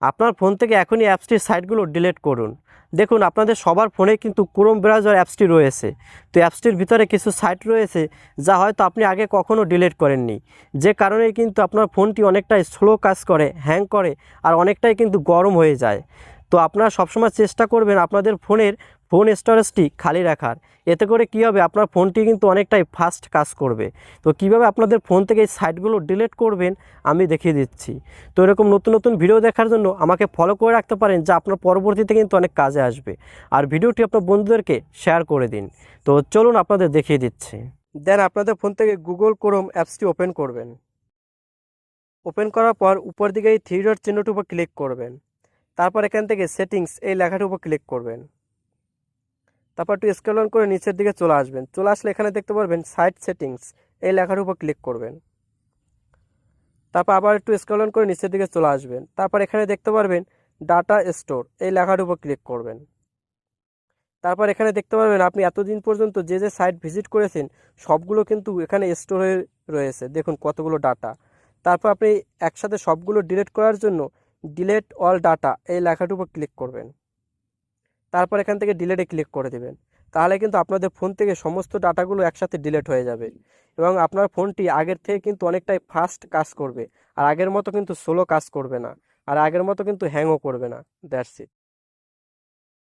আপনার ফোন থেকে এখনই অ্যাপসটির সাইটগুলো ডিলিট করুন। দেখুন আপনাদের সবার ফোনে কিন্তু ক্রোম ব্রাউজার অ্যাপসটি রয়েছে। তো অ্যাপসটির ভিতরে কিছু সাইট রয়েছে যা হয়তো আপনি আগে কখনো ডিলিট করেননি, যে কারণে কিন্তু আপনার ফোনটি অনেকটাই স্লো কাজ করে, হ্যাং করে, আর অনেকটাই কিন্তু গরম হয়ে যায়। তো আপনারা সবসময় চেষ্টা করবেন আপনাদের ফোন স্টোরেজটি খালি রাখার। এতে করে কী হবে, আপনার ফোনটি কিন্তু অনেকটাই ফাস্ট কাজ করবে। তো কিভাবে আপনাদের ফোন থেকে এই সাইটগুলো ডিলিট করবেন আমি দেখিয়ে দিচ্ছি। তো এরকম নতুন নতুন ভিডিও দেখার জন্য আমাকে ফলো করে রাখতে পারেন, যা আপনার পরবর্তীতে কিন্তু অনেক কাজে আসবে। আর ভিডিওটি আপনার বন্ধুদেরকে শেয়ার করে দিন। তো চলুন আপনাদের দেখিয়ে দিচ্ছি। দেন আপনাদের ফোন থেকে গুগল ক্রোম অ্যাপসটি ওপেন করবেন। ওপেন করার পর উপর দিকে এই থ্রি ডট চিহ্নটির উপর ক্লিক করবেন। তারপর এখান থেকে সেটিংস এই লেখাটির উপর ক্লিক করবেন। তারপর একটু স্ক্রল ডাউন করে নিচের দিকে চলে আসবেন। চলে আসলে এখানে দেখতে পারবেন সাইট সেটিংস এই লেখার উপর ক্লিক করবেন। তারপর আবার একটু স্ক্রল ডাউন করে নিচের দিকে চলে আসবেন। তারপর এখানে দেখতে পারবেন ডাটা স্টোর এই লেখার উপর ক্লিক করবেন। তারপর এখানে দেখতে পারবেন আপনি এতদিন পর্যন্ত যে যে সাইট ভিজিট করেছেন সবগুলো কিন্তু এখানে স্টোর হয়ে রয়েছে। দেখুন কতগুলো ডাটা। তারপর আপনি একসাথে সবগুলো ডিলিট করার জন্য ডিলিট অল ডাটা এই লেখাটির উপর ক্লিক করবেন। তারপর এখান থেকে ডিলেটে ক্লিক করে দেবেন। তাহলে কিন্তু আপনাদের ফোন থেকে সমস্ত ডাটাগুলো একসাথে ডিলিট হয়ে যাবে এবং আপনার ফোনটি আগের থেকে কিন্তু অনেকটাই ফাস্ট কাজ করবে। আর আগের মতো কিন্তু স্লো কাজ করবে না, আর আগের মতো কিন্তু হ্যাংও করবে না। That's it.